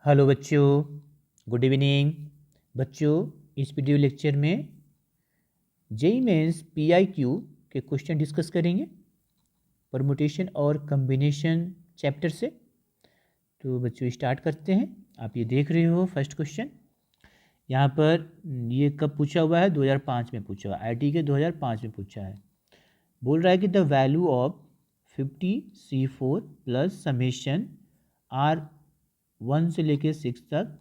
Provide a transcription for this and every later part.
Hello बच्चों, good evening. बच्चों, इस वीडियो लेक्चर में जेईई मेंस पीआईक्यू के क्वेश्चन डिस्कस करेंगे परमुटेशन और कम्बिनेशन चैप्टर से। तो बच्चों स्टार्ट करते हैं। आप ये देख रहे हो फर्स्ट क्वेश्चन। यहाँ पर ये कब पूछा हुआ है? 2005 में पूछा हुआ है। आईटी के 2005 में पूछा है। बोल रहा है कि the value of 50C4 plus summation R1 से लेके 6 तक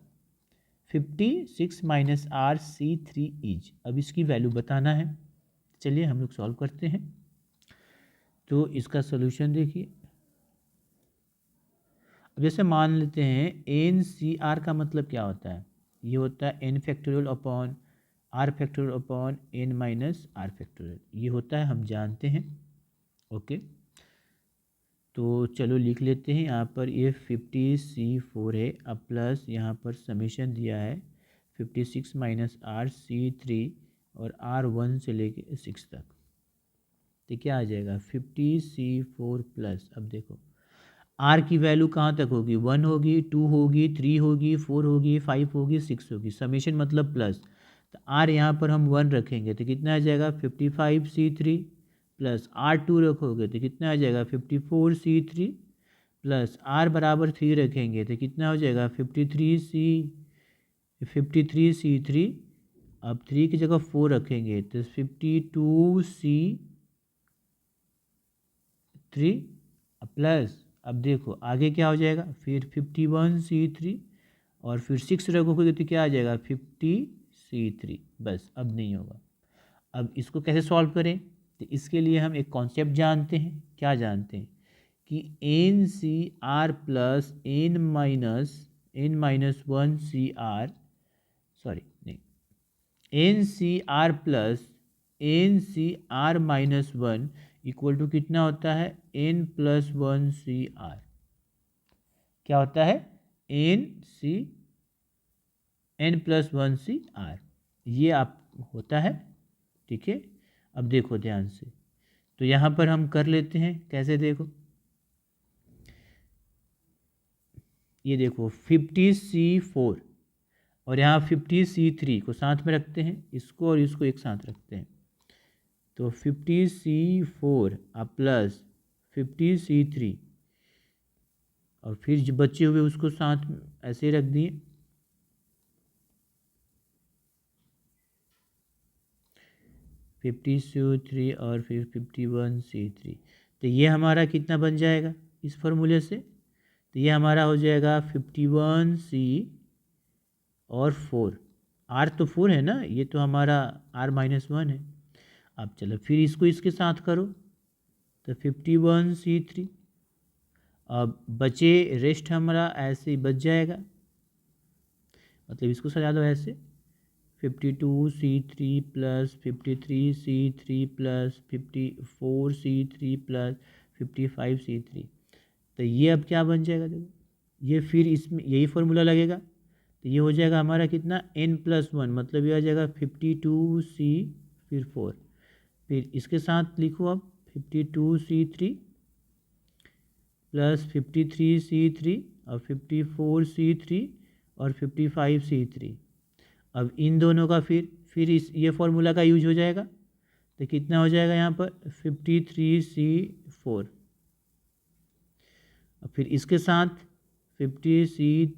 56 माइनस RC3 इज। अब इसकी वैल्यू बताना है। चलिए हम लोग सॉल्व करते हैं। तो इसका सोल्यूशन देखिए। अब जैसे मान लेते हैं NCR का मतलब क्या होता है? ये होता है n factorial upon R factorial upon n minus R factorial. ये होता है, हम जानते हैं। ओके, तो चलो लिख लेते हैं। यहाँ पर ये 50C4 है, अब प्लस यहाँ पर समेशन दिया है 56 माइनस RC3 और R1 से लेके 6 तक। तो क्या आ जाएगा? 50C4 प्लस, अब देखो R की वैल्यू कहाँ तक होगी? 1 होगी, 2 होगी, 3 होगी, 4 होगी, 5 होगी, 6 होगी। समेशन मतलब प्लस, तो R यहाँ पर हम 1 रखेंगे तो कितना आ जाएगा? 55C3 प्लस R2 रखोगे तो कितना आ जाएगा? 54C3 प्लस R बराबर 3 रखेंगे तो कितना हो जाएगा? 53C3। अब 3 की जगह 4 रखेंगे तो 52C3 प्लस, अब देखो आगे क्या हो जाएगा? फिर 51C3 और फिर 6 रखोगे तो क्या आ जाएगा? 50C3। बस, अब नहीं होगा। अब इसको कैसे सॉल्व करें? तो इसके लिए हम एक कॉन्सेप्ट जानते हैं। क्या जानते हैं? कि NCR plus n minus 1CR, sorry नहीं, NCR plus NCR minus 1 equal to कितना होता है? n plus 1CR। क्या होता है? n plus 1CR। ये आप होता है, ठीक है। अब देखो ध्यान से, तो यहाँ पर हम कर लेते हैं। कैसे? देखो, ये देखो 50C4 और यहाँ 50C3 को साथ में रखते हैं, इसको और इसको एक साथ रखते हैं। तो 50C4 प्लस 50C3 और फिर जो बचे हुए उसको साथ में ऐसे रख दिए। C3 और फिर 51C3, तो ये हमारा कितना बन जाएगा इस फॉर्मूले से? तो ये हमारा हो जाएगा 51C और 4। R तो 4 है ना, ये तो हमारा R माइनस 1 है। अब चलो फिर इसको इसके साथ करो तो 51C3। अब बचे रेस्ट हमारा ऐसे ही बच जाएगा, मतलब इसको सजा दो ऐसे 52C3 plus 53C3 plus 54C3 plus 55C3। तो ये अब क्या बन जाएगा? देखो, ये फिर इसमें यही फॉर्मूला लगेगा तो ये हो जाएगा हमारा कितना? n प्लस 1, मतलब ये आ जाएगा 52C फिर 4। फिर इसके साथ लिखो अब 52C3 प्लस 53C3 और 54C3 और 55C3। अब इन दोनों का फिर इस ये फॉर्मूला का यूज हो जाएगा तो कितना हो जाएगा यहाँ पर? 53C4 और फिर इसके साथ 50C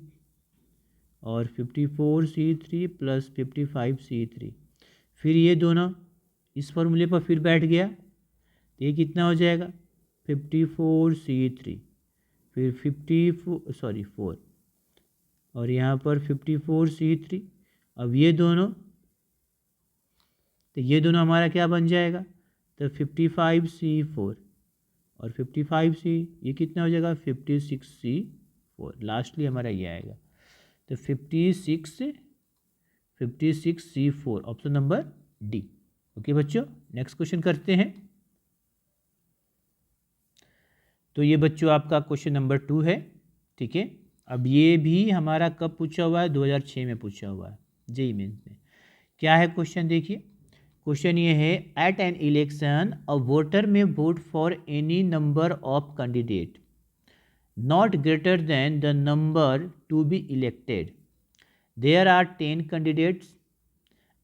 और 54C3 प्लस 55C3। फिर ये दोनों इस फॉर्मूले पर फिर बैठ गया तो ये कितना हो जाएगा? 54C3 फिर 4 और यहाँ पर 54C3। अब ये दोनों, तो ये दोनों हमारा क्या बन जाएगा? तो 55C4 और 55C, ये कितना हो जाएगा? 56C4। लास्टली हमारा ये आएगा तो 56C4, option number D. Okay बच्चों, नेक्स्ट क्वेश्चन करते हैं। तो ये बच्चों आपका क्वेश्चन नंबर 2 है, ठीक है। अब ये भी हमारा कब पूछा हुआ है? 2006 में पूछा हुआ है जेईई मेंस में। क्या है क्वेश्चन? देखिए, क्वेश्चन ये है, at an election a voter may vote for any number of candidate not greater than the number to be elected. There are 10 candidates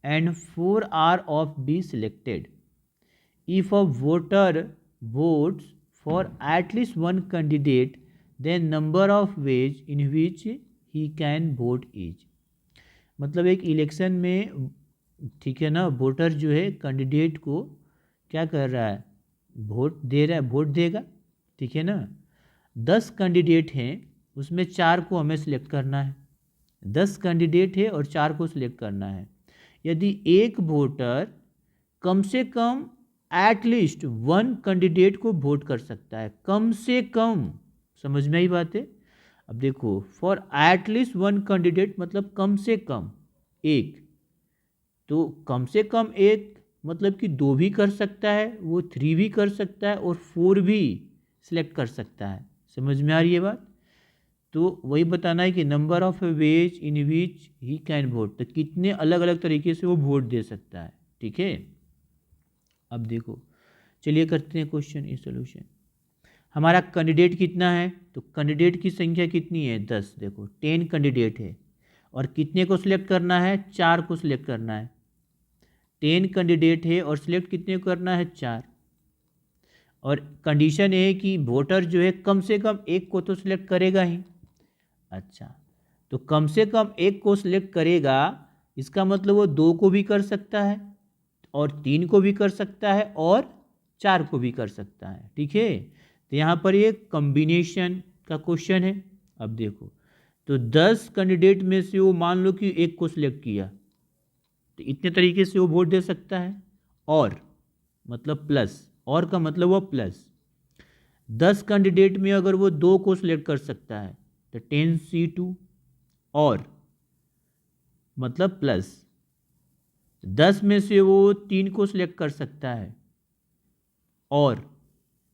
and 4 are of be selected. If a voter votes for at least one candidate, then number of ways in which he can vote is. मतलब एक election में, ठीक है ना, voter जो है candidate को क्या कर रहा है, वोट दे रहा है, वोट देगा, ठीक है ना। 10 कैंडिडेट हैं, उसमें 4 को हमें सिलेक्ट करना है। 10 कैंडिडेट है और 4 को सिलेक्ट करना है। यदि एक वोटर कम से कम एटलीस्ट वन कैंडिडेट को वोट कर सकता है, कम से कम, समझ में आई बात है। अब देखो, फॉर एटलीस्ट वन कैंडिडेट मतलब कम से कम एक, तो कम से कम एक मतलब कि 2 भी कर सकता है, वो 3 भी कर सकता है और 4 भी सिलेक्ट कर सकता है। समझ में आ रही है बात। तो वही बताना है कि number of ways in which he can vote, तो कितने अलग अलग तरीके से वो वोट दे सकता है, ठीक है। अब देखो, चलिए करते हैं क्वेश्चन ई सोल्यूशन। हमारा कैंडिडेट कितना है, तो कैंडिडेट की संख्या कितनी है, 10। देखो 10 कैंडिडेट है और कितने को सिलेक्ट करना है, 4 को सिलेक्ट करना है। 10 कैंडिडेट है और सिलेक्ट कितने को करना है, 4। और कंडीशन है कि वोटर जो है कम से कम एक को तो सिलेक्ट करेगा ही। अच्छा, तो कम से कम एक को सिलेक्ट करेगा, इसका मतलब वो 2 को भी कर सकता है और 3 को भी कर सकता है और 4 को भी कर सकता है, ठीक है। तो यहाँ पर ये कॉम्बिनेशन का क्वेश्चन है। अब देखो, तो 10 कैंडिडेट में से वो मान लो कि एक को सिलेक्ट किया, तो इतने तरीके से वो वोट दे सकता है। और मतलब प्लस, और का मतलब वो प्लस 10 कैंडिडेट में अगर वो 2 को सिलेक्ट कर सकता है तो 10C2, और मतलब प्लस 10 में से वो 3 को सिलेक्ट कर सकता है, और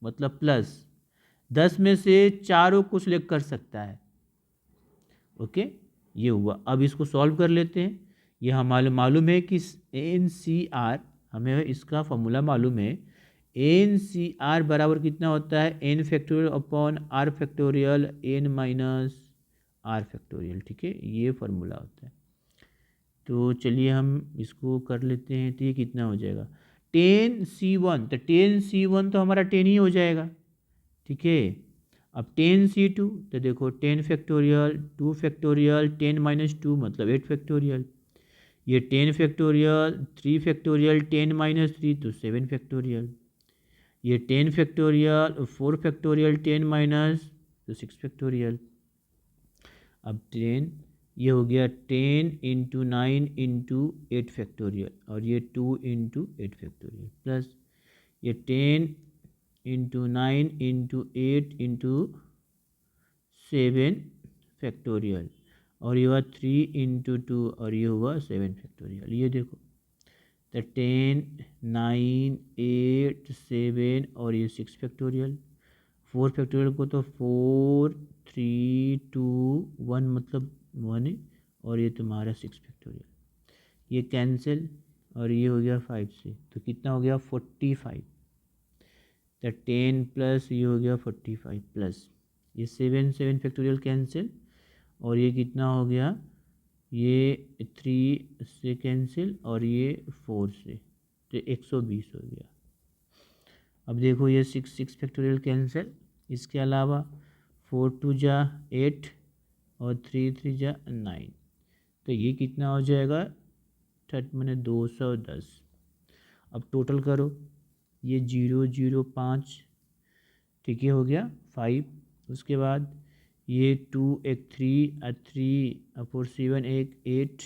मतलब प्लस 10 में से 4 को सिलेक्ट कर सकता है। ओके, ये हुआ। अब इसको सॉल्व कर लेते हैं। ये हमारे मालूम है कि NCR, हमें इसका फॉर्मूला मालूम है। NCR बराबर कितना होता है, n factorial upon r factorial n minus r factorial, ठीक है, ये फार्मूला होता है। तो चलिए हम इसको कर लेते हैं। तो ये कितना हो जाएगा, 10C1, तो 10C1 तो हमारा 10 ही हो जाएगा, ठीक है। अब 10C2, तो देखो 10 फैक्टोरियल 2 फैक्टोरियल 10 माइनस 2 मतलब 8 फैक्टोरियल। ये 10 फैक्टोरियल 3 फैक्टोरियल 10 माइनस 3 तो 7 फैक्टोरियल। ये 10 फैक्टोरियल 4 फैक्टोरियल 10 माइनस तो 6 फैक्टोरियल। अब 10, ये हो गया 10 इंटू 9 इंटू 8 फैक्टोरियल, और ये 2 इंटू 8 फैक्टोरियल, प्लस ये 10 इंटू 9 इंटू 8 इंटू 7 फैक्टोरियल, और ये हुआ 3 इंटू 2 और ये हुआ 7 फैक्टोरियल। ये देखो, तो 10 9 8 7 और ये 6 फैक्टोरियल। 4 फैक्टोरियल को तो 4 3 2 1 मतलब 1 है, और ये तुम्हारा 6 फैक्टोरियल। ये कैंसिल और ये हो गया 5 से, तो कितना हो गया 45। तो 10 प्लस ये हो गया 45 प्लस ये 7 फैक्टोरियल कैंसिल, और ये कितना हो गया, ये 3 से कैंसिल और ये 4 से, तो 120 हो गया। अब देखो ये 6 फैक्टोरियल कैंसिल, इसके अलावा 4 2 जा 8 और 3 3 जा 9, तो ये कितना हो जाएगा 30 मैंने 210। अब टोटल करो, ये 0 0 5, ठीक है, हो गया 5। उसके बाद ये 2 एक 3 3 4 7 एक 8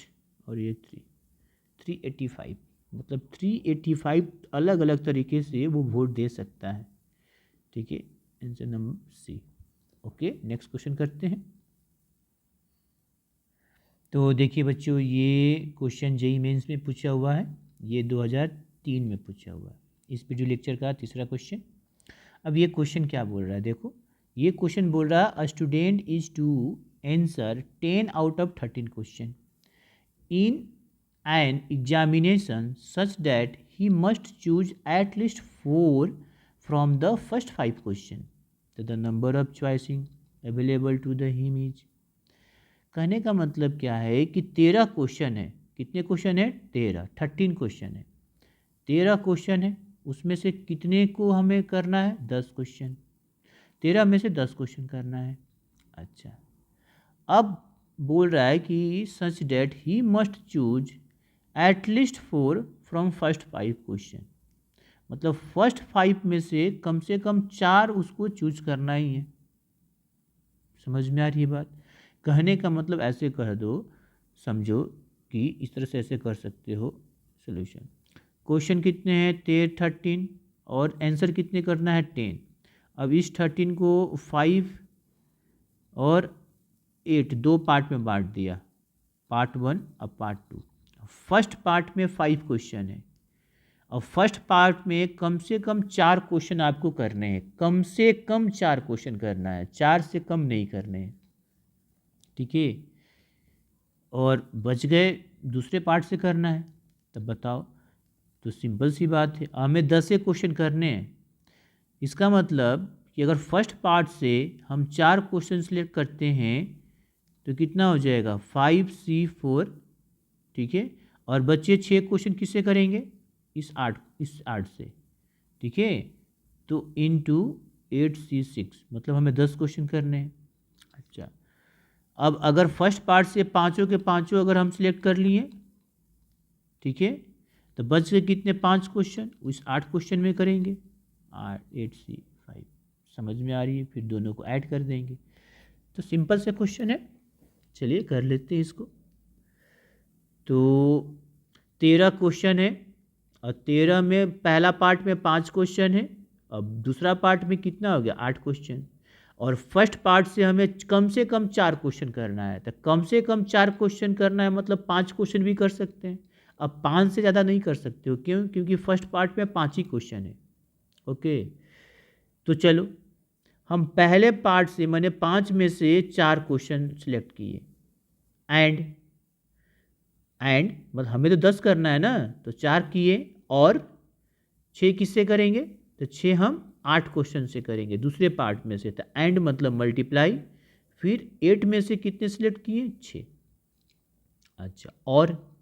और ये 385, मतलब 385 अलग अलग तरीके से वो वोट दे सकता है, ठीक है। Answer number C. Okay, next question करते हैं। तो देखिए बच्चों, ये क्वेश्चन जेईई मेंस में पूछा हुआ है, ये 2003 में पूछा हुआ है, इस वीडियो लेक्चर का तीसरा क्वेश्चन। अब ये क्वेश्चन क्या बोल रहा है, देखो ये क्वेश्चन बोल रहा है a student is to answer 10 out of 13 question in an examination such that he must choose at least 4 from the first 5 question. तो the number of choosing available to the him is. कहने का मतलब क्या है कि 13 question है। कितने question है? 13, 13 क्वेश्चन है। 13 क्वेश्चन है, उसमें से कितने को हमें करना है? 10 क्वेश्चन। 13 में से 10 क्वेश्चन करना है। अच्छा, अब बोल रहा है कि such that he must choose at least 4 from first 5 question. मतलब फर्स्ट 5 में से कम 4 उसको चूज करना ही है। समझ में आ रही है बात? कहने का मतलब ऐसे कह दो, समझो कि इस तरह से ऐसे कर सकते हो सोल्यूशन। क्वेश्चन कितने हैं? 13 और आंसर कितने करना है? 10। अब इस 13 को 5 और 8 दो पार्ट में बांट दिया, पार्ट 1 और पार्ट 2। फर्स्ट पार्ट में 5 क्वेश्चन है और फर्स्ट पार्ट में कम से कम 4 क्वेश्चन आपको करने हैं। कम से कम 4 क्वेश्चन करना है, 4 से कम नहीं करने हैं, ठीक है। और बच गए दूसरे पार्ट से करना है, तब बताओ। तो सिंपल सी बात है, हमें 10 क्वेश्चन करने हैं। इसका मतलब कि अगर फर्स्ट पार्ट से हम 4 क्वेश्चन सिलेक्ट करते हैं तो कितना हो जाएगा? 5C4, ठीक है। और बच्चे 6 क्वेश्चन किससे करेंगे? इस 8 से, ठीक है। तो इंटू 8C6, मतलब हमें 10 क्वेश्चन करने हैं। अच्छा, अब अगर फर्स्ट पार्ट से पाँचों के पाँचों अगर हम सिलेक्ट कर लिए, ठीक है, तो बच गए कितने? 5 क्वेश्चन, इस 8 क्वेश्चन में करेंगे। 8C5 समझ में आ रही है? फिर दोनों को ऐड कर देंगे। तो सिंपल से क्वेश्चन है, चलिए कर लेते हैं इसको। तो 13 क्वेश्चन है और 13 में पहला पार्ट में 5 क्वेश्चन है। अब दूसरा पार्ट में कितना हो गया? 8 क्वेश्चन। और फर्स्ट पार्ट से हमें कम से कम 4 क्वेश्चन करना है। तो कम से कम 4 क्वेश्चन करना है, मतलब 5 क्वेश्चन भी कर सकते हैं। अब 5 से ज़्यादा नहीं कर सकते हो, क्यों? क्योंकि फर्स्ट पार्ट में 5 ही क्वेश्चन है। ओके, तो चलो हम पहले पार्ट से मैंने 5 में से 4 क्वेश्चन सिलेक्ट किए। एंड मतलब हमें तो 10 करना है ना, तो 4 किए और 6 किससे करेंगे? तो 6 हम 8 क्वेश्चन से करेंगे दूसरे पार्ट में से। तो एंड मतलब मल्टीप्लाई, फिर 8 में से कितने सिलेक्ट किए? 6। अच्छा, और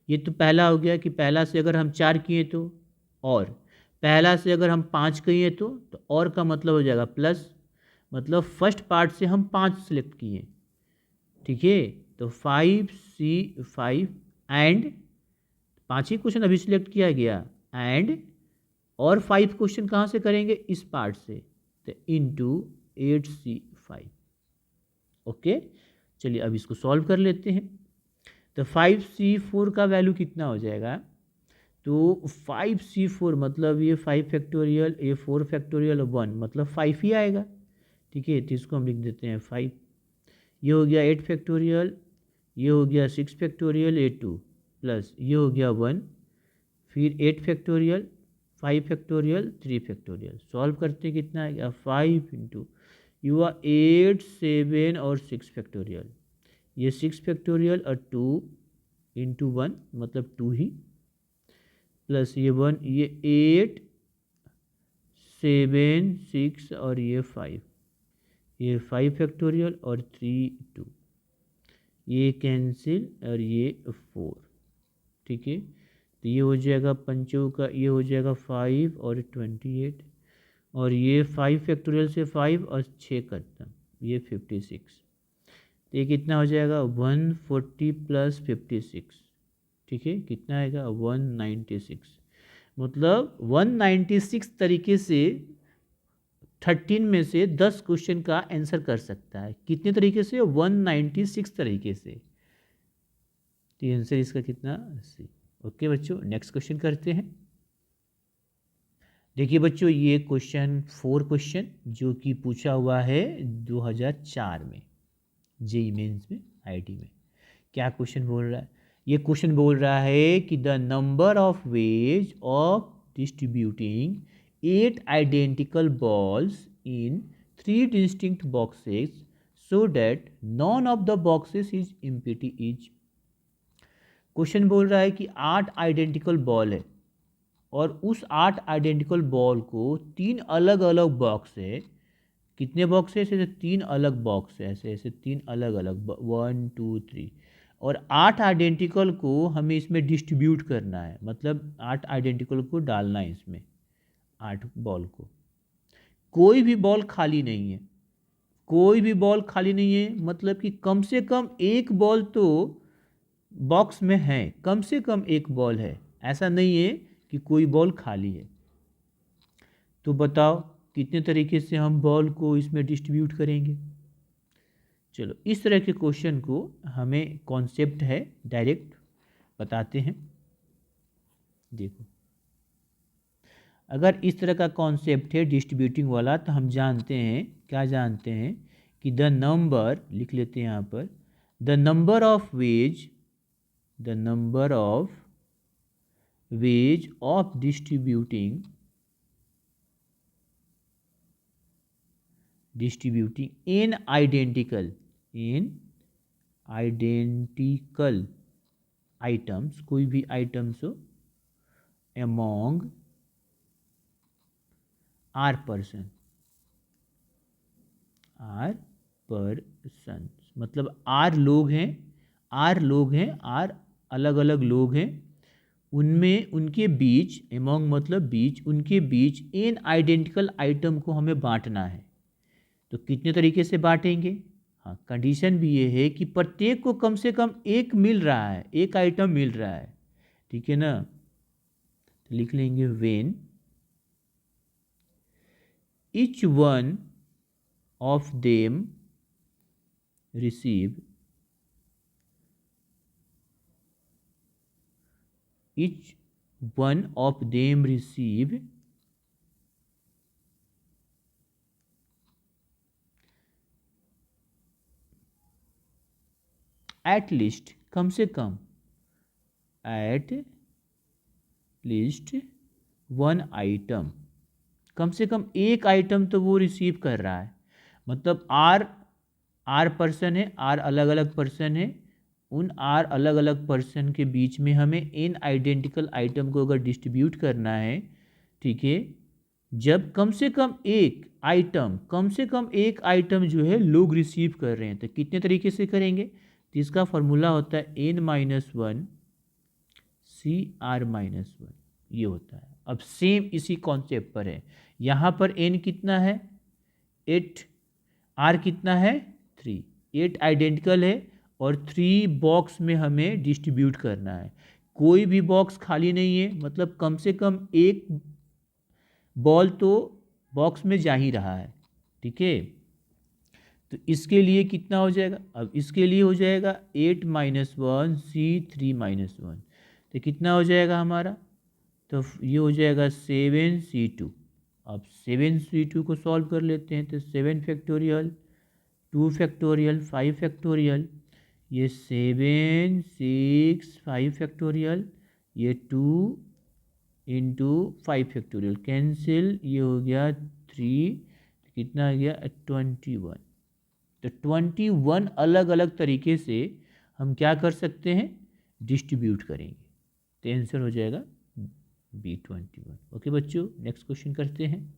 ये तो पहला हो गया कि पहला से अगर हम 4 किए तो, और पहला से अगर हम 5 किए तो और का मतलब हो जाएगा प्लस, मतलब फर्स्ट पार्ट से हम 5 सिलेक्ट किए, ठीक है। तो 5C5 एंड 5 ही क्वेश्चन अभी सिलेक्ट किया गया, एंड और 5 क्वेश्चन कहाँ से करेंगे? इस पार्ट से। तो इंटू 8C5। ओके, चलिए अब इसको सॉल्व कर लेते हैं। तो 5C4 का वैल्यू कितना हो जाएगा? तो 5C4 मतलब ये 5 फैक्टोरियल, ये 4 फैक्टोरियल 1, मतलब 5 ही आएगा, ठीक है। तो इसको हम लिख देते हैं 5। ये हो गया 8 फैक्टोरियल, ये हो गया 6 फैक्टोरियल, ये 2 प्लस ये हो गया 1, फिर 8 फैक्टोरियल, 5 फैक्टोरियल, 3 फैक्टोरियल। सॉल्व करते कितना आएगा? 5 इंटू यू आर 8, 7 और 6 फैक्टोरियल, ये 6 फैक्टोरियल और 2 इंटू 1 मतलब 2 ही, प्लस ये 1, ये 8, 7, 6 और ये 5, ये 5 फैक्टोरियल और 3, 2, ये कैंसिल और ये 4, ठीक है। तो ये हो जाएगा पंचों का, ये हो जाएगा 5 और 28, और ये 5 फैक्टोरियल से 5 और 6 खत्म, ये 56। तो ये कितना हो जाएगा? 140 प्लस 56, ठीक है। कितना आएगा? 196। मतलब 196 तरीके से 13 में से 10 क्वेश्चन का आंसर कर सकता है। कितने तरीके से? 196 तरीके से। तो आंसर इसका कितना? सी। ओके बच्चों, नेक्स्ट क्वेश्चन करते हैं। देखिए बच्चों, ये क्वेश्चन 4 क्वेश्चन जो कि पूछा हुआ है 2004 में जेईई मेंस में, आईआईटी में। क्या क्वेश्चन बोल रहा है? ये क्वेश्चन बोल रहा है कि the number of ways of distributing 8 identical balls in 3 distinct boxes so that none of the boxes is empty is. Question बोल रहा है कि 8 आइडेंटिकल बॉल है और उस 8 आइडेंटिकल बॉल को 3 अलग अलग बॉक्स है कितने बॉक्स है, ऐसे 3 अलग बॉक्स है, ऐसे ऐसे 3 अलग अलग 1 2 3, और 8 आइडेंटिकल को हमें इसमें डिस्ट्रीब्यूट करना है, मतलब 8 आइडेंटिकल को डालना है इसमें, 8 बॉल को। कोई भी बॉल खाली नहीं है, कोई भी बॉल खाली नहीं है, मतलब कि कम से कम एक बॉल तो बॉक्स में है, कम से कम एक बॉल है, ऐसा नहीं है कि कोई बॉल खाली है। तो बताओ कितने तरीके से हम बॉल को इसमें डिस्ट्रीब्यूट करेंगे। चलो इस तरह के क्वेश्चन को हमें कॉन्सेप्ट है डायरेक्ट बताते हैं। देखो अगर इस तरह का कॉन्सेप्ट है डिस्ट्रीब्यूटिंग वाला, तो हम जानते हैं, क्या जानते हैं कि द नंबर, लिख लेते हैं यहाँ पर, the number of ways, the number of ways of distributing in identical items, कोई भी आइटम्स हो, among r person, मतलब r लोग हैं, r अलग अलग लोग हैं, उनमें उनके बीच, among मतलब बीच, उनके बीच इन आइडेंटिकल आइटम को हमें बांटना है। तो कितने तरीके से बांटेंगे। हाँ, कंडीशन भी ये है कि प्रत्येक को कम से कम एक मिल रहा है, एक आइटम मिल रहा है, ठीक है ना। तो लिख लेंगे when each one of them receive, each one of them receive at least, कम से कम, एट लीस्ट वन आइटम, कम से कम एक आइटम तो वो रिसीव कर रहा है। मतलब आर पर्सन है, आर अलग अलग पर्सन है, उन आर अलग अलग पर्सन के बीच में हमें इन आइडेंटिकल आइटम को अगर डिस्ट्रीब्यूट करना है, ठीक है, जब कम से कम एक आइटम, कम से कम एक आइटम जो है लोग रिसीव कर रहे हैं, तो कितने तरीके से करेंगे। तो इसका फॉर्मूला होता है n-1 CR-1, ये होता है। अब सेम इसी कॉन्सेप्ट पर है, यहाँ पर n कितना है 8, r कितना है 3, 8 आइडेंटिकल है और 3 बॉक्स में हमें डिस्ट्रीब्यूट करना है। कोई भी बॉक्स खाली नहीं है, मतलब कम से कम एक बॉल तो बॉक्स में जा ही रहा है, ठीक है। तो इसके लिए कितना हो जाएगा, अब इसके लिए हो जाएगा 8-1 C3-1, तो कितना हो जाएगा हमारा, तो ये हो जाएगा 7C2। अब 7C2 को सॉल्व कर लेते हैं, तो 7 फैक्टोरियल, 2 फैक्टोरियल, 5 फैक्टोरियल, ये 7 6 5 फैक्टोरियल, ये 2 इंटू 5 फैक्टोरियल, कैंसिल, ये हो गया 3, कितना आ गया 21। तो 21 अलग अलग तरीके से हम क्या कर सकते हैं, डिस्ट्रीब्यूट करेंगे। तो आंसर हो जाएगा B21। ओके बच्चों, नेक्स्ट क्वेश्चन करते हैं।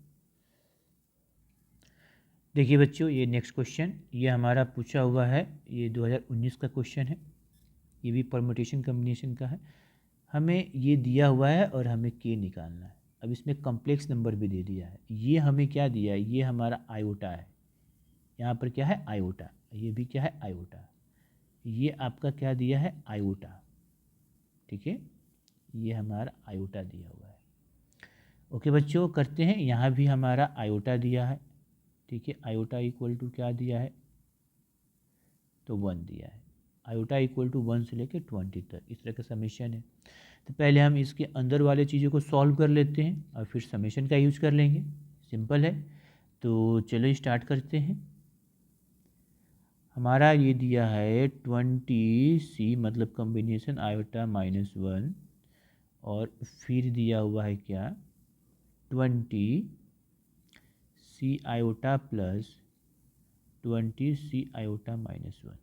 देखिए बच्चों, ये नेक्स्ट क्वेश्चन ये हमारा पूछा हुआ है, ये 2019 का क्वेश्चन है, ये भी परम्यूटेशन कॉम्बिनेशन का है। हमें ये दिया हुआ है और हमें के निकालना है। अब इसमें कॉम्प्लेक्स नंबर भी दे दिया है। ये हमें क्या दिया है, ये हमारा आयोटा है, यहाँ पर क्या है आयोटा, ये भी क्या है आयोटा, ये आपका क्या दिया है आयोटा, ठीक है, ये हमारा आयोटा दिया हुआ है। ओके बच्चों, करते हैं, यहाँ भी हमारा आयोटा दिया है, ठीक है, आयोटा इक्वल टू क्या दिया है, तो 1 दिया है, आयोटा इक्वल टू 1 से लेकर 20 तक, इस तरह का समेशन है। तो पहले हम इसके अंदर वाले चीज़ों को सॉल्व कर लेते हैं और फिर समेशन का यूज कर लेंगे, सिंपल है। तो चलो स्टार्ट करते हैं। हमारा ये दिया है 20C, मतलब कॉम्बिनेशन आयोटा -1, और फिर दिया हुआ है क्या 20C iota plus 20C iota -1।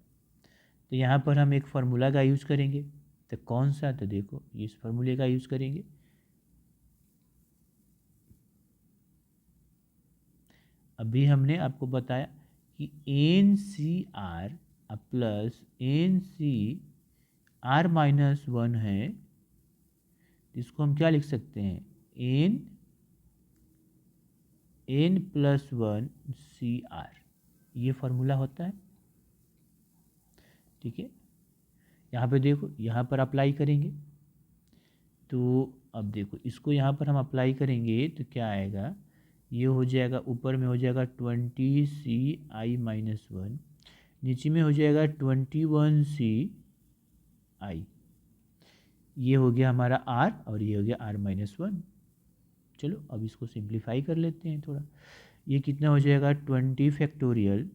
तो यहाँ पर हम एक फार्मूला का यूज़ करेंगे, तो कौन सा, तो देखो इस फार्मूले का यूज़ करेंगे। अभी हमने आपको बताया कि N C R plus N C R minus one है, इसको हम क्या लिख सकते हैं, N plus one C R, ये फॉर्मूला होता है। ठीक है, यहाँ पे देखो, यहाँ पर अप्लाई करेंगे तो अब देखो इसको यहाँ पर हम अप्लाई करेंगे तो क्या आएगा, ये हो जाएगा, ऊपर में हो जाएगा 20 CI-1, नीचे में हो जाएगा 21CI, ये हो गया हमारा R और ये हो गया R-1। चलो अब इसको सिंप्लीफाई कर लेते हैं थोड़ा। ये कितना हो जाएगा, 20 फैक्टोरियल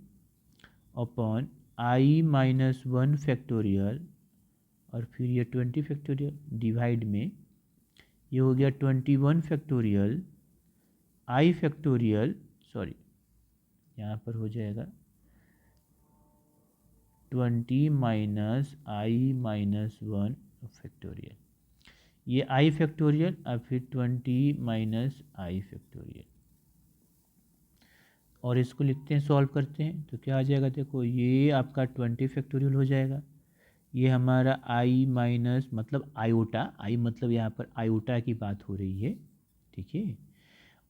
अपॉन I-1 फैक्टोरियल और फिर ये 20 फैक्टोरियल डिवाइड में ये हो गया 21 फैक्टोरियल I फैक्टोरियल, सॉरी यहाँ पर हो जाएगा 20 माइनस I-1 फैक्टोरियल, ये I फैक्टोरियल और फिर 20 माइनस I फैक्टोरियल, और इसको लिखते हैं, सॉल्व करते हैं तो क्या आ जाएगा, देखो ये आपका 20 फैक्टोरियल हो जाएगा, ये हमारा I माइनस मतलब आयोटा, I मतलब यहाँ पर आयोटा की बात हो रही है। ठीक है,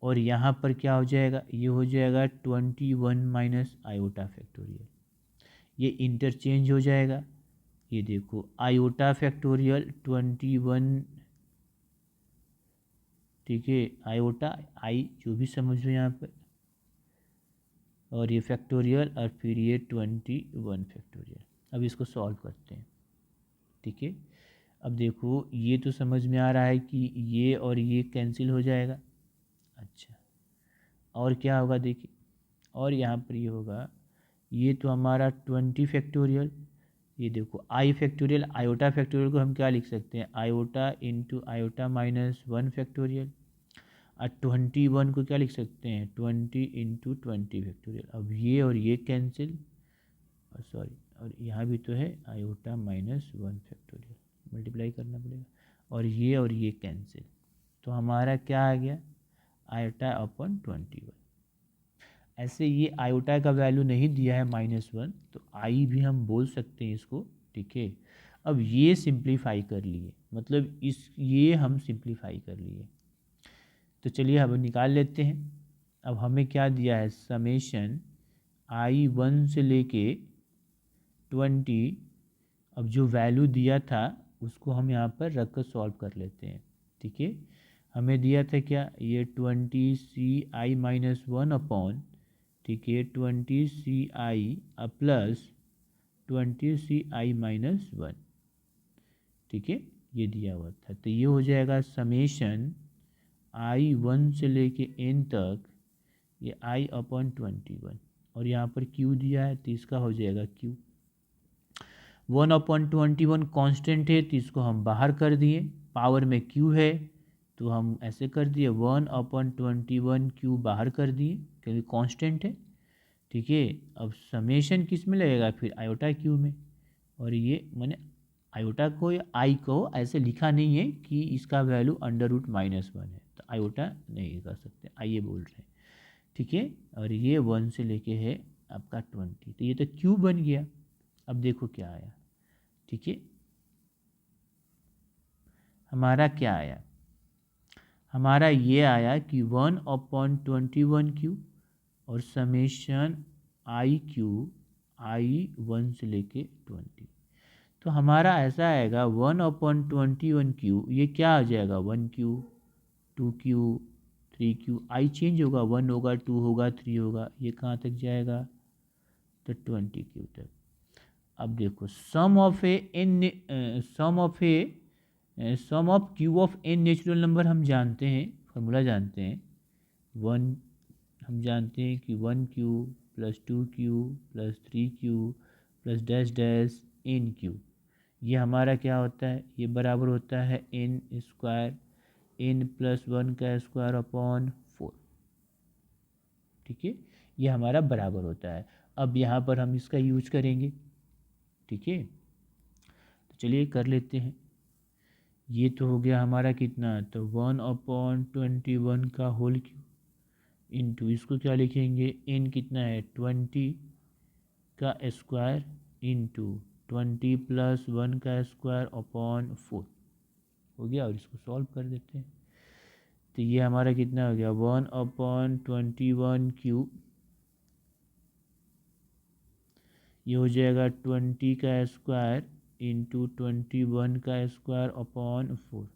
और यहाँ पर क्या हो जाएगा, ये हो जाएगा 21 माइनस आयोटा फैक्टोरियल, ये इंटरचेंज हो जाएगा। ये देखो आयोटा फैक्टोरियल 21, ठीक है, आयोटा आई जो भी समझ लो यहाँ पर, और ये फैक्टोरियल और फिर ये 21 फैक्टोरियल। अब इसको सॉल्व करते हैं। ठीक है, अब देखो ये तो समझ में आ रहा है कि ये और ये कैंसिल हो जाएगा। अच्छा, और क्या होगा देखिए, और यहाँ पर ये होगा, ये तो हमारा 20 फैक्टोरियल, ये देखो आई फैक्टोरियल, आयोटा फैक्टोरियल को हम क्या लिख सकते हैं, iota into iota minus 1 factorial, और 21 को क्या लिख सकते हैं, 20 इंटू 20 फैक्टोरियल। अब ये और ये कैंसिल, और सॉरी, और यहाँ भी तो है आयोटा माइनस 1 फैक्टोरियल, मल्टीप्लाई करना पड़ेगा, और ये कैंसिल, तो हमारा क्या आ गया, आयोटा अपॉन 21। ऐसे ये आयोटा का वैल्यू नहीं दिया है -1, तो आई भी हम बोल सकते हैं इसको। ठीक है, अब ये सिंप्लीफाई कर लिए, मतलब ये हम सिंप्लीफाई कर लिए, तो चलिए अब निकाल लेते हैं। अब हमें क्या दिया है, समेशन I1 से लेके 20, अब जो वैल्यू दिया था उसको हम यहाँ पर रख कर सॉल्व कर लेते हैं। ठीक है, हमें दिया था क्या, ये 20CI-1 अपॉन, ठीक है, 20CI प्लस 20CI-1, ठीक है, ये दिया हुआ था, तो ये हो जाएगा समेशन I1 से लेके n तक, ये I अपॉन 21, और यहाँ पर Q दिया है तो इसका हो जाएगा Q। 1/21 कांस्टेंट है तो इसको हम बाहर कर दिए, पावर में Q है तो हम ऐसे कर दिए 1/21 Q बाहर कर दिए क्योंकि कांस्टेंट है। ठीक है, अब समेशन किस में लगेगा, फिर आयोटा Q में, और ये मैंने आयोटा को या आई को ऐसे लिखा नहीं है कि इसका वैल्यू √-1 है, तो आयोटा नहीं कर सकते, आइए बोल रहे हैं। ठीक है, और ये 1 से लेके है आपका 20, तो ये तो Q बन गया। अब देखो क्या आया, ठीक है, हमारा क्या आया, हमारा ये आया कि 1/21 Q और समेशन IQ I1 से लेके 20, तो हमारा ऐसा आएगा 1/21 Q, ये क्या आ जाएगा 1Q 2Q 3Q, I change होगा, 1 होगा 2 होगा 3 होगा, ये कहाँ तक जाएगा, तो 20Q तक। अब देखो sum of Q of n natural number हम जानते हैं, फॉर्मूला जानते हैं, 1 हम जानते हैं कि 1Q plus 2Q plus 3Q plus dash dash NQ, ये हमारा क्या होता है, ये बराबर होता है n स्क्वायर, n प्लस 1 का स्क्वायर अपॉन 4। ठीक है, ये हमारा बराबर होता है। अब यहाँ पर हम इसका यूज करेंगे। ठीक है, तो चलिए कर लेते हैं। ये तो हो गया हमारा कितना, तो 1/21 का होल क्यूब, इंटू इसको क्या लिखेंगे, n कितना है 20 का स्क्वायर इंटू 20 + 1 का स्क्वायर अपॉन 4 हो गया। और इसको सॉल्व कर देते हैं तो ये हमारा कितना हो गया 1/21 ये हो जाएगा 20 का स्क्वायर इंटू 21 का स्क्वायर अपॉन 4।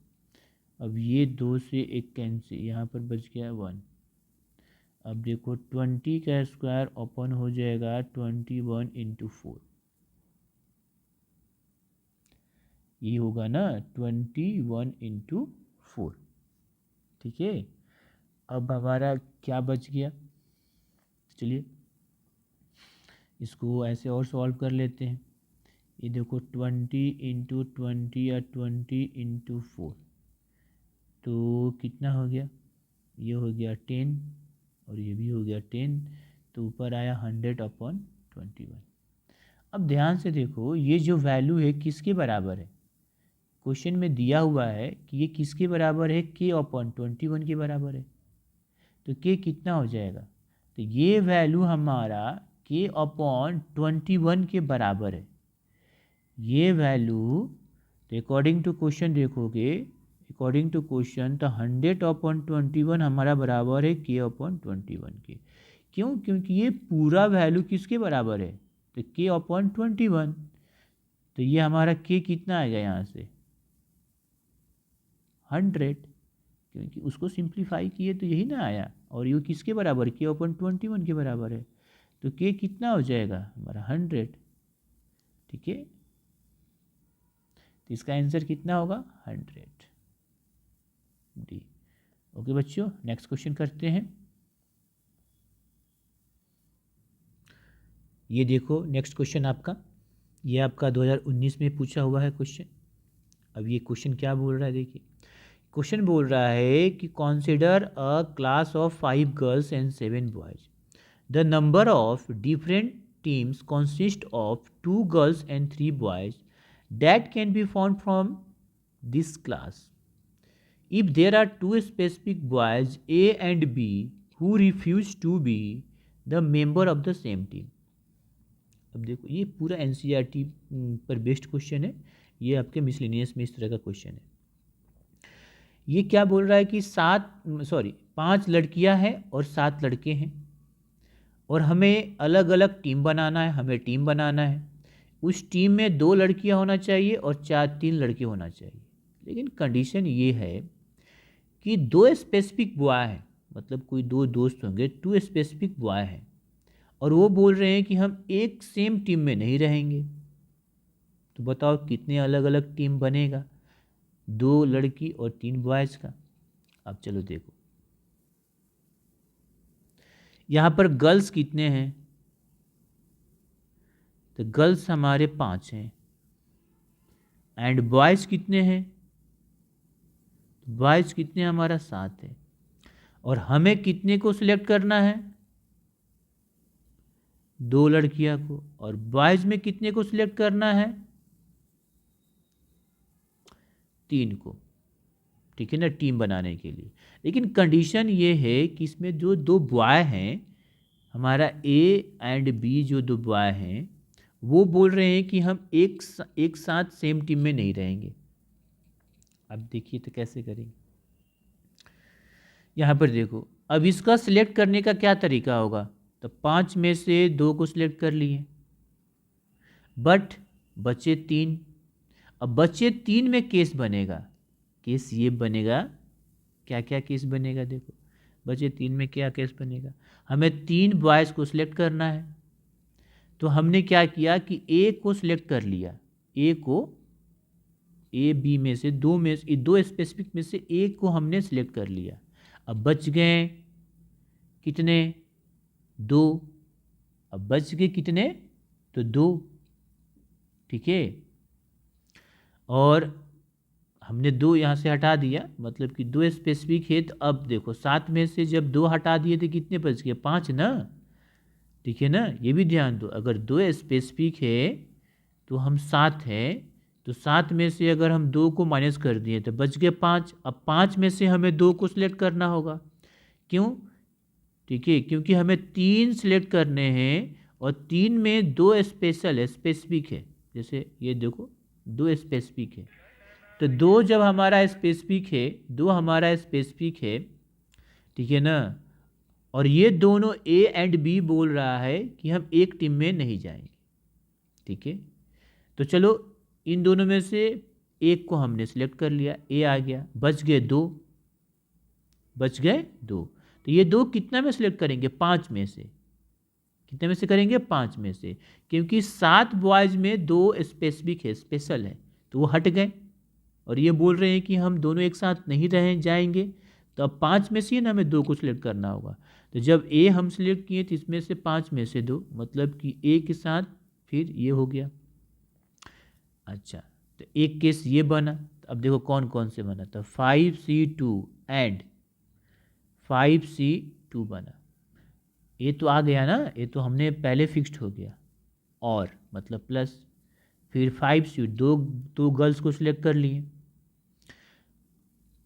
अब ये 2 से 1 कैंसिल, यहाँ पर बच गया 1। अब देखो 20 का स्क्वायर अपॉन हो जाएगा 21 इंटू 4, ये होगा ना 21 इंटू 4। ठीक है, अब हमारा क्या बच गया, चलिए इसको ऐसे और सॉल्व कर लेते हैं। ये देखो 20 इंटू 20 या 20 इंटू 4 तो कितना हो गया, ये हो गया 10 और ये भी हो गया 10, तो ऊपर आया 100/21। अब ध्यान से देखो ये जो वैल्यू है किसके बराबर है, क्वेश्चन में दिया हुआ है कि ये किसके बराबर है, k/21 के बराबर है। तो k कितना हो जाएगा, तो ये वैल्यू हमारा k/21 के बराबर है। ये वैल्यू तो अकॉर्डिंग टू क्वेश्चन देखोगे, अकॉर्डिंग टू क्वेश्चन तो 100/21 हमारा बराबर है k/21 के। क्यों, क्योंकि ये पूरा वैल्यू किसके बराबर है, तो k/21। तो ये हमारा k कितना आएगा यहाँ से 100, क्योंकि उसको सिंप्लीफाई किए तो यही ना आया, और ये किसके बराबर k/21 के बराबर है। तो k कितना हो जाएगा हमारा 100। ठीक है, तो इसका आंसर कितना होगा 100 डी। ओके बच्चों, नेक्स्ट क्वेश्चन करते हैं। ये देखो नेक्स्ट क्वेश्चन आपका, ये आपका 2019 में पूछा हुआ है क्वेश्चन। अब ये क्वेश्चन क्या बोल रहा है, देखिए क्वेश्चन बोल रहा है कि consider a class of 5 girls and 7 boys. The number of different teams consist of 2 girls and 3 boys that can be found from this class if there are 2 specific boys A and B who refuse to be the member of the same team। अब देखो ये पूरा NCERT पर based question है, ये आपके miscellaneous में इस तरह का क्वेश्चन है। ये क्या बोल रहा है कि 5 लड़कियां हैं और 7 लड़के हैं, और हमें अलग अलग टीम बनाना है, हमें टीम बनाना है। उस टीम में 2 लड़कियां होना चाहिए और 3 लड़के होना चाहिए। लेकिन कंडीशन ये है कि 2 स्पेसिफिक बॉय हैं, मतलब कोई 2 दोस्त होंगे, 2 स्पेसिफिक बॉय हैं, और वो बोल रहे हैं कि हम एक सेम टीम में नहीं रहेंगे। तो बताओ कितने अलग अलग टीम बनेगा, 2 लड़की और 3 बॉयज़ का। अब चलो देखो यहाँ पर गर्ल्स कितने हैं, तो गर्ल्स हमारे 5 हैं, एंड बॉयज़ कितने हैं, बॉयज़ कितने हमारा 7 है। और हमें कितने को सिलेक्ट करना है, 2 लड़कियां को, और बॉयज़ में कितने को सिलेक्ट करना है, 3 को। ठीक है ना, टीम बनाने के लिए। लेकिन कंडीशन ये है कि इसमें जो 2 बॉय हैं, हमारा A एंड B जो 2 बॉय हैं, वो बोल रहे हैं कि हम एक साथ सेम टीम में नहीं रहेंगे। अब देखिए तो कैसे करेंगे, यहाँ पर देखो अब इसका सिलेक्ट करने का क्या तरीका होगा, तो 5 में से 2 को सिलेक्ट कर लिए, बट बचे 3। अब बचे 3 में केस बनेगा, केस ये बनेगा, क्या क्या केस बनेगा, देखो बचे 3 में क्या केस बनेगा, हमें 3 बॉयज़ को सिलेक्ट करना है। तो हमने क्या किया कि ए को सिलेक्ट कर लिया, ए को, ए बी में से 2 स्पेसिफिक में से एक को हमने सिलेक्ट कर लिया। अब बच गए कितने, 2। अब बच गए कितने, तो 2। ठीक है, और हमने 2 यहाँ से हटा दिया, मतलब कि 2 स्पेसिफिक है। तो अब देखो 7 में से जब 2 हटा दिए तो कितने बच गए, 5 ना। ठीक है ना, ये भी ध्यान दो, अगर 2 स्पेसिफिक है तो हम 7 हैं, तो 7 में से अगर हम 2 को माइनस कर दिए तो बच गए 5। अब 5 में से हमें 2 को सिलेक्ट करना होगा, क्यों, ठीक है, क्योंकि हमें 3 सिलेक्ट करने हैं और 3 में 2 स्पेशल है, स्पेसिफिक है। जैसे ये देखो 2 स्पेसिफिक है, तो 2 जब हमारा स्पेसिफिक है, 2 हमारा स्पेसिफिक है, ठीक है ना, और ये दोनों ए एंड बी बोल रहा है कि हम एक टीम में नहीं जाएंगे। ठीक है, तो चलो इन दोनों में से एक को हमने सिलेक्ट कर लिया, ए आ गया, बच गए 2, बच गए 2। तो ये 2 कितना में सिलेक्ट करेंगे? 5 में से। कितने में से करेंगे? 5 में से, क्योंकि 7 बॉयज में 2 स्पेसिफिक है, स्पेशल है, तो वो हट गए और ये बोल रहे हैं कि हम दोनों एक साथ नहीं रह जाएंगे। तो अब 5 में से ही ना हमें 2 को सिलेक्ट करना होगा। तो जब ए हम सिलेक्ट किए तो इसमें से 5 में से 2, मतलब कि ए के साथ फिर ये हो गया। अच्छा, तो एक केस ये बना। तो अब देखो कौन कौन से बना, तो 5C2 एंड 5C2 बना। ये तो आ गया ना, ये तो हमने पहले फिक्स्ड हो गया, और मतलब प्लस, फिर 5C, दो गर्ल्स को सिलेक्ट कर लिए,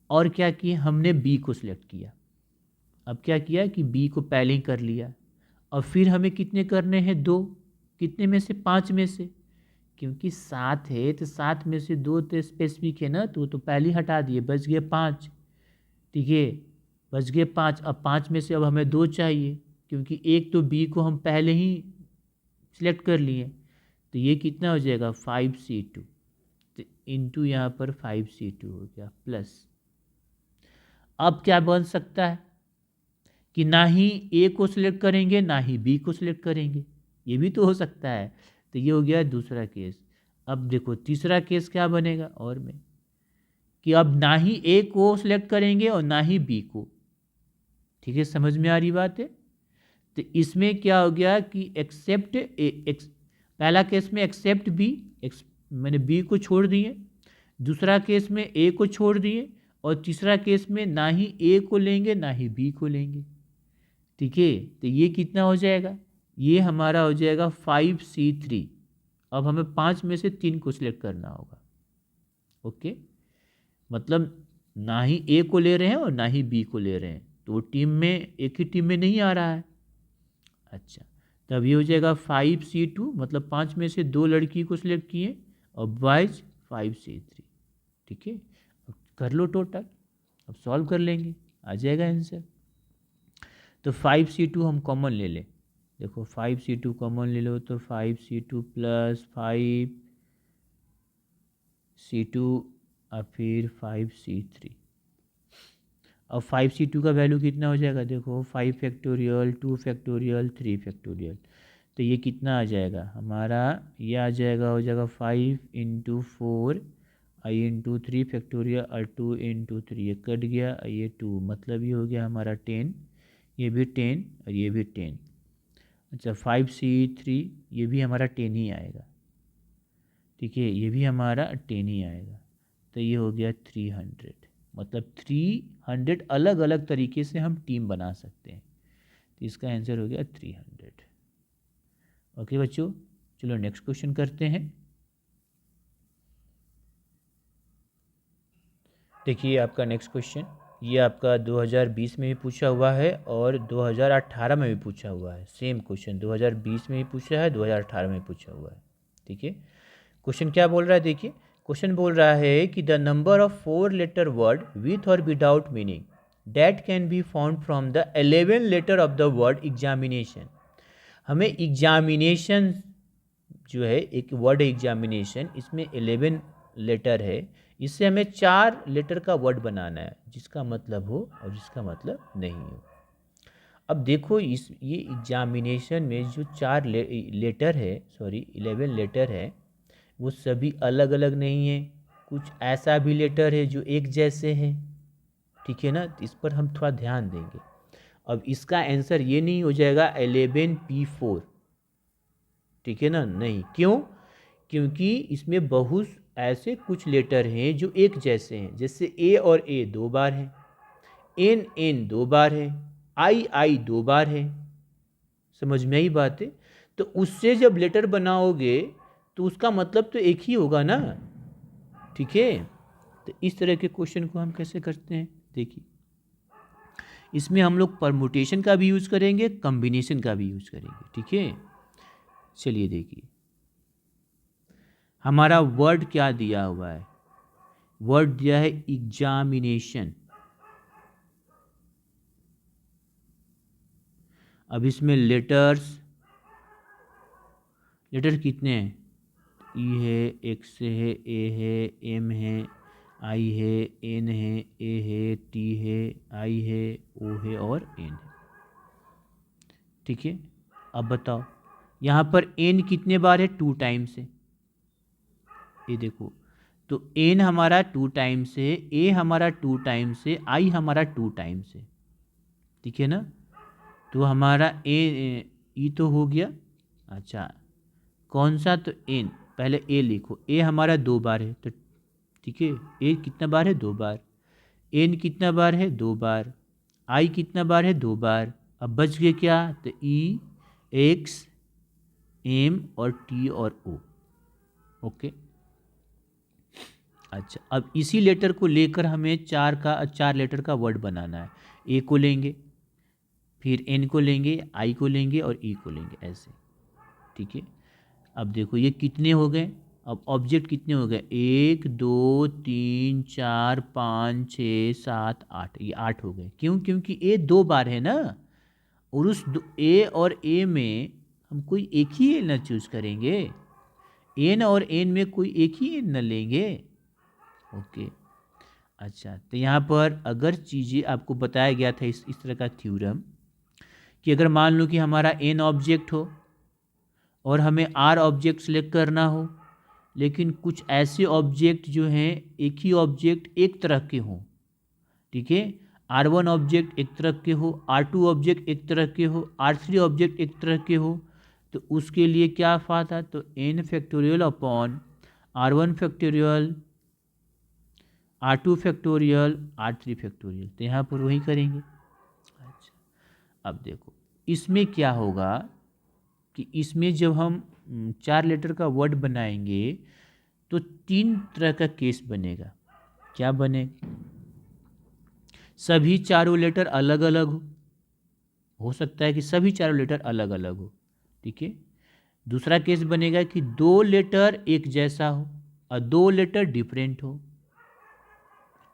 और क्या किए हमने बी को सिलेक्ट किया। अब क्या किया कि बी को पहले ही कर लिया, और फिर हमें कितने करने हैं? 2। कितने में से? 5 में से, क्योंकि 7 है तो 7 में से 2 तो स्पेसिफिक है ना, तो पहले ही हटा दिए, बच गए 5। ठीक है, बच गए 5। अब 5 में से अब हमें 2 चाहिए, क्योंकि एक तो बी को हम पहले ही सिलेक्ट कर लिए। तो ये कितना हो जाएगा? 5C2, तो इंटू यहाँ पर 5C2 हो गया प्लस। अब क्या बन सकता है कि ना ही ए को सिलेक्ट करेंगे ना ही बी को सिलेक्ट करेंगे, ये भी तो हो सकता है। तो ये हो गया दूसरा केस। अब देखो तीसरा केस क्या बनेगा, और में कि अब ना ही ए को सिलेक्ट करेंगे और ना ही बी को। ठीक है, समझ में आ रही बात है? तो इसमें क्या हो गया कि एक्सेप्ट पहला केस में एक्सेप्ट बी, मैंने बी को छोड़ दिए, दूसरा केस में ए को छोड़ दिए, और तीसरा केस में ना ही ए को लेंगे ना ही बी को लेंगे। ठीक है, तो ये कितना हो जाएगा? ये हमारा हो जाएगा 5C3। अब हमें 5 में से 3 को सिलेक्ट करना होगा। ओके, मतलब ना ही ए को ले रहे हैं और ना ही बी को ले रहे हैं, तो वो टीम में, एक ही टीम में नहीं आ रहा है। अच्छा, तब ये हो जाएगा 5C2, मतलब 5 में से 2 लड़की को सिलेक्ट किए और बॉयज 5C3। ठीक है, अब कर लो टोटल, अब सॉल्व कर लेंगे, आ जाएगा आंसर। तो 5C2 हम कॉमन ले लें, देखो 5C2 कॉमन ले लो, तो 5C2 प्लस 5C2 और फिर 5C3। अब 5C2 का वैल्यू कितना हो जाएगा? देखो 5 फैक्टोरियल, 2 फैक्टोरियल, 3 फैक्टोरियल, तो ये कितना आ जाएगा हमारा? ये आ जाएगा, हो जाएगा 5 × 4 I × 3 फैक्टोरियल और 2 × 3, ये कट गया, ये 2, मतलब ये हो गया हमारा 10, ये भी 10 और ये भी 10। अच्छा 5C3 ये भी हमारा 10 ही आएगा। ठीक है, ये भी हमारा 10 ही आएगा, तो ये हो गया 300। मतलब 300 अलग अलग तरीके से हम टीम बना सकते हैं, तो इसका आंसर हो गया 300। ओके बच्चों, चलो नेक्स्ट क्वेश्चन करते हैं। देखिए आपका नेक्स्ट क्वेश्चन, ये आपका 2020 में भी पूछा हुआ है और 2018 में भी पूछा हुआ है। सेम क्वेश्चन 2020 में भी पूछा है, 2018 में पूछा हुआ है। ठीक है, क्वेश्चन क्या बोल रहा है? देखिए क्वेश्चन बोल रहा है कि the number of 4 letter word with और without meaning that can be found from the 11 letter of the word examination. हमें एग्जामिनेशन जो है, एक वर्ड एग्जामिनेशन, इसमें 11 लेटर है, इससे हमें 4 लेटर का वर्ड बनाना है, जिसका मतलब हो और जिसका मतलब नहीं हो। अब देखो ये एग्जामिनेशन में जो 4 लेटर है, सॉरी 11 लेटर है, वो सभी अलग अलग नहीं है, कुछ ऐसा भी लेटर है जो एक जैसे है। ठीक है ना, तो इस पर हम थोड़ा ध्यान देंगे। अब इसका आंसर ये नहीं हो जाएगा 11P4। ठीक है ना, नहीं, क्यों? क्योंकि इसमें बहुत ऐसे कुछ लेटर हैं जो एक जैसे हैं, जैसे ए और ए 2 बार है, एन 2 बार है, आई 2 बार है। समझ में आई बात है? तो उससे जब लेटर बनाओगे तो उसका मतलब तो एक ही होगा ना। ठीक है, तो इस तरह के क्वेश्चन को हम कैसे करते हैं? देखिए इसमें हम लोग परमुटेशन का भी यूज़ करेंगे, कम्बिनेशन का भी यूज़ करेंगे, ठीक है। चलिए देखिए हमारा वर्ड क्या दिया हुआ है, वर्ड दिया है एग्जामिनेशन। अब इसमें लेटर कितने हैं, ई है, एक्स है, ए है, एम है, आई है, एन है, ए है, टी है, आई है, ओ है और एन है, ठीक है। अब बताओ यहाँ पर एन कितने बार है, 2 टाइम्स है, ये देखो। तो एन हमारा 2 टाइम्स है, ए हमारा 2 टाइम्स है, आई हमारा 2 टाइम्स है, ठीक है ना। तो हमारा ई तो हो गया। अच्छा कौन सा, तो एन, पहले ए लिखो, ए हमारा 2 बार है, तो ठीक है, ए कितना बार है, 2 बार। एन कितना बार है, 2 बार। आई कितना बार है, 2 बार। अब बच गए क्या, तो ई, एक्स, एम और टी और ओ, ओके। अच्छा अब इसी लेटर को लेकर हमें 4 लेटर का वर्ड बनाना है। ए को लेंगे, फिर एन को लेंगे, आई को लेंगे और ई को लेंगे, ऐसे, ठीक है। अब देखो ये कितने हो गए, अब ऑब्जेक्ट कितने हो गए, 1 2 3 4 5 6 7 8, ये 8 हो गए। क्यों, क्योंकि ए 2 बार है ना, और उस ए और ए में हम कोई एक ही ए ना चूज करेंगे, एन और एन में कोई एक ही एन न लेंगे, ओके। अच्छा तो यहाँ पर अगर चीज़ें आपको बताया गया था इस तरह का थ्योरम, कि अगर मान लो कि हमारा एन ऑब्जेक्ट हो और हमें आर ऑब्जेक्ट सेलेक्ट करना हो, लेकिन कुछ ऐसे ऑब्जेक्ट जो हैं एक ही ऑब्जेक्ट एक तरह के हों, ठीक है, R1 ऑब्जेक्ट एक तरह के हो, R2 ऑब्जेक्ट एक तरह के हो, R3 ऑब्जेक्ट एक तरह के हो, तो उसके लिए क्या फाता, तो n factorial upon R1 factorial, R2 factorial, R3 factorial, तो यहाँ पर वही करेंगे। अच्छा अब देखो इसमें क्या होगा कि इसमें जब हम 4 लेटर का वर्ड बनाएंगे तो 3 तरह का केस बनेगा। क्या बने, सभी चारों लेटर अलग अलग हो सकता है कि सभी चारों लेटर अलग अलग हो, ठीक है। दूसरा केस बनेगा कि 2 लेटर एक जैसा हो और 2 लेटर डिफरेंट हो,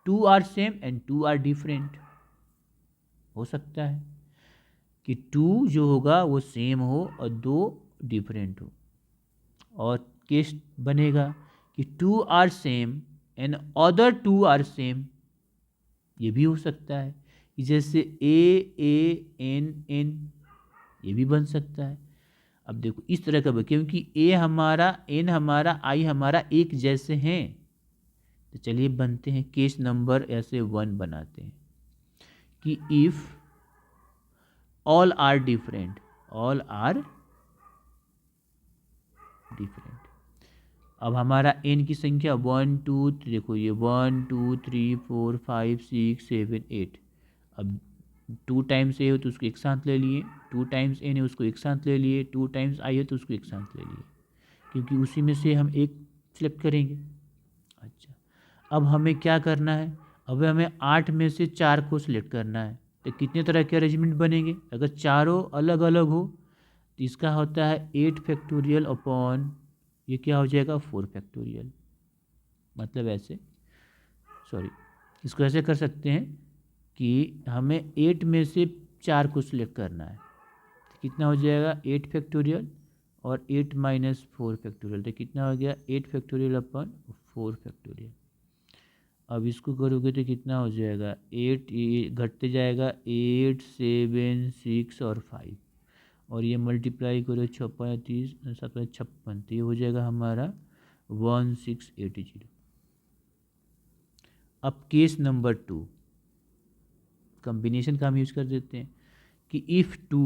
2 are same and 2 are different, हो सकता है कि 2 जो होगा वो सेम हो और 2 डिफरेंट हो। और केस बनेगा कि 2 are same and other 2 are same, ये भी हो सकता है कि जैसे ए एन एन, ये भी बन सकता है। अब देखो इस तरह का, क्योंकि ए हमारा, एन हमारा, आई हमारा एक जैसे हैं, तो चलिए बनते हैं केस नंबर ऐसे 1 बनाते हैं कि if all are different, all are different. अब हमारा n की संख्या 1 2 3, देखो ये 1 2 3 4 5 6 7 8। अब 2 टाइम्स ए हो तो उसको एक साथ ले लिए, 2 टाइम्स एन है उसको एक साथ ले लिए, 2 टाइम्स आई है तो उसको एक साथ ले लिए, क्योंकि उसी में से हम एक सेलेक्ट करेंगे। अच्छा अब हमें क्या करना है, अब हमें 8 में से 4 को सिलेक्ट करना है, तो कितने तरह के अरेंजमेंट बनेंगे, अगर चारों अलग अलग हो तो इसका होता है 8 फैक्टोरियल अपॉन, ये क्या हो जाएगा 4 फैक्टोरियल, मतलब ऐसे, सॉरी इसको ऐसे कर सकते हैं कि हमें 8 में से 4 को सिलेक्ट करना है, तो कितना हो जाएगा 8 फैक्टोरियल और 8 माइनस 4 फैक्टोरियल, तो कितना हो गया 8 फैक्टोरियल अपॉन 4 फैक्टोरियल। अब इसको करोगे तो कितना हो जाएगा 8, घटते जाएगा 8 7 6 और 5, और ये मल्टीप्लाई करो 6 5 30 7 56, तो ये हो जाएगा हमारा 1680। अब केस नंबर 2, कॉम्बिनेशन का हम यूज कर देते हैं कि if 2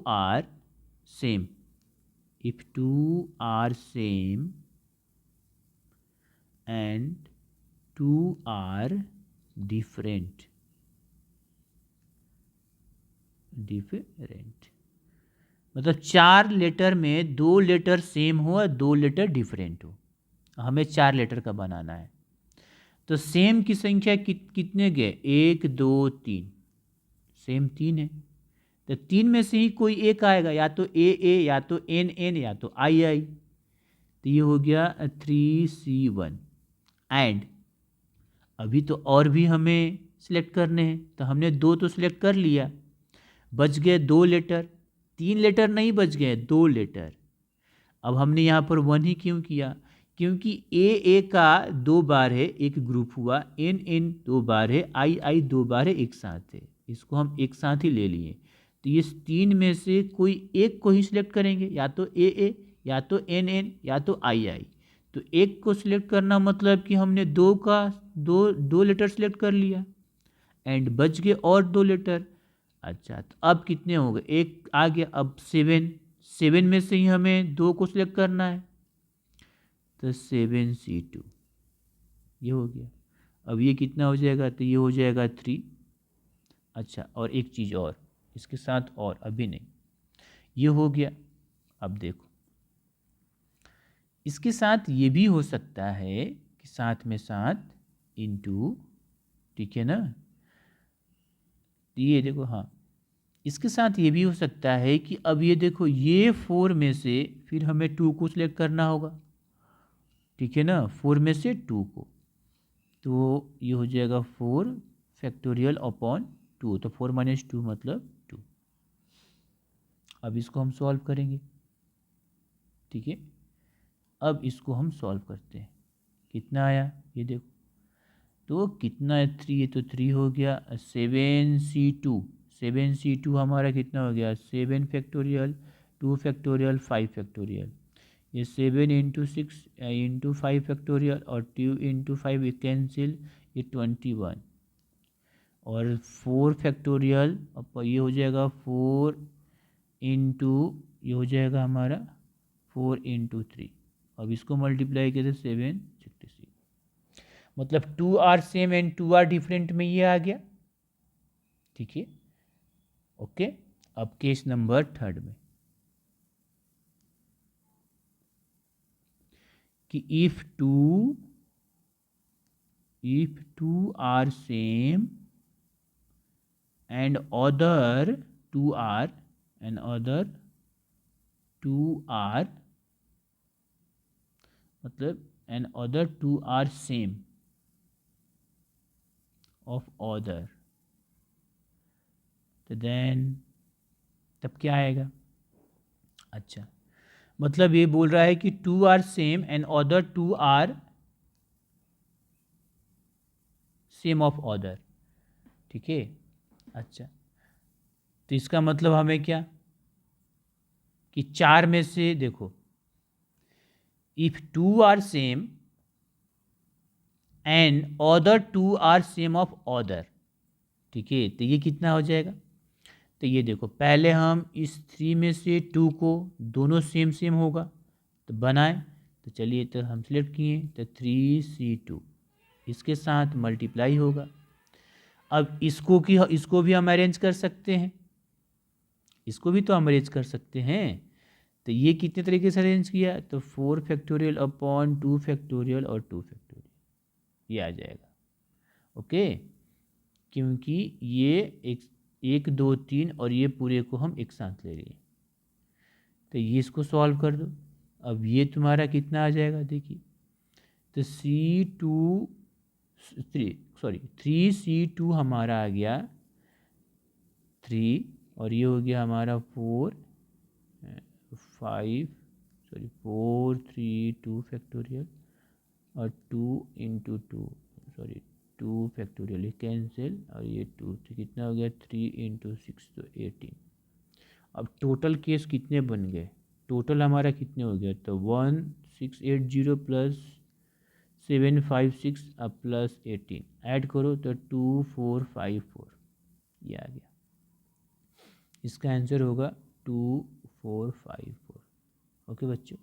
are same, if 2 are same and 2 are different, मतलब 4 लेटर में 2 लेटर सेम हो और 2 लेटर डिफरेंट हो, हमें 4 लेटर का बनाना है। तो सेम की संख्या कितने गए, 1 2 3, सेम 3 है। तो 3 में से ही कोई एक आएगा, या तो ए या तो एन या तो आई। तो ये हो गया 3C1। एंड अभी तो और भी हमें सिलेक्ट करने हैं, तो हमने 2 तो सिलेक्ट कर लिया, बच गए 2 लेटर। 3 लेटर नहीं बच गए, 2 लेटर। अब हमने यहाँ पर 1 ही क्यों किया, क्योंकि ए का 2 बार है, एक ग्रुप हुआ, एन 2 बार है, आई 2 बार है, एक साथ है, इसको हम एक साथ ही ले लिए। तो ये 3 में से कोई एक को ही सिलेक्ट करेंगे, या तो ए या तो एन या तो आई। तो एक को सिलेक्ट करना मतलब कि हमने दो लेटर सिलेक्ट कर लिया, एंड बच गए और 2 लेटर। अच्छा, तो अब कितने हो गए, एक आ गया। अब 7 में से ही हमें 2 को सिलेक्ट करना है, तो 7C2 ये हो गया। अब ये कितना हो जाएगा, तो ये हो जाएगा 3। अच्छा, और एक चीज़ और इसके साथ, और अभी नहीं, ये हो गया। अब देखो, इसके साथ ये भी हो सकता है कि साथ में साथ इंटू, ठीक है ना। ये देखो, हाँ, इसके साथ ये भी हो सकता है कि अब ये देखो, ये 4 में से फिर हमें 2 को सिलेक्ट करना होगा, ठीक है ना, 4 में से 2 को। तो ये हो जाएगा 4 फैक्टोरियल अपॉन 2, तो 4 - 2 मतलब 2। अब इसको हम सॉल्व करेंगे, ठीक है। अब इसको हम सॉल्व करते हैं, कितना आया ये देखो, तो कितना है, 3 है, तो 3 हो गया। 7C2 हमारा कितना हो गया, 7 फैक्टोरियल, 2 फैक्टोरियल, 5 फैक्टोरियल। ये 7 × 6 × 5 फैक्टोरियल, और 2 × 5 कैंसिल, ये 21। और 4 फैक्टोरियल, अब ये हो जाएगा 4 इंटू, ये हो जाएगा हमारा 4 × 3। अब इसको मल्टीप्लाई किया, 766, मतलब 2 are same and 2 are different में ये आ गया, ठीक है। ओके, अब केस नंबर 3 में, कि if two are same and other 2 are मतलब and other 2 are same of other, तो देन तब क्या आएगा। अच्छा, मतलब ये बोल रहा है कि 2 are same and other 2 are same of other, ठीक है। अच्छा, तो इसका मतलब हमें क्या, कि 4 में से देखो, if 2 are same and other 2 are same of other, ठीक है, तो ये कितना हो जाएगा। तो ये देखो, पहले हम इस 3 में से 2 को, दोनों सेम सेम होगा तो बनाए, तो चलिए, तो हम सिलेक्ट किए, तो 3C2 इसके साथ मल्टीप्लाई होगा। अब इसको भी हम अरेंज कर सकते हैं, इसको भी तो हम अरेंज कर सकते हैं। तो ये कितने तरीके से अरेंज किया, तो 4 फैक्टोरियल अपॉन 2 फैक्टोरियल और 2 फैक्टोरियल, ये आ जाएगा। ओके, क्योंकि ये 1 2 3 और ये पूरे को हम एक साथ ले लिए, तो ये इसको सॉल्व कर दो। अब ये तुम्हारा कितना आ जाएगा, देखिए, तो 3C2 हमारा आ गया 3, और ये हो गया हमारा 4 3 2 फैक्टोरियल, और 2 × 2 फैक्टोरियल, ये कैंसिल, और ये 2, तो कितना हो गया, 3 × 6 तो 18। अब टोटल केस कितने बन गए, टोटल हमारा कितने हो गया, तो 1680 प्लस 756 अब प्लस 18 ऐड करो तो 2454, ये आ गया। इसका आंसर होगा 2454। ओके बच्चों।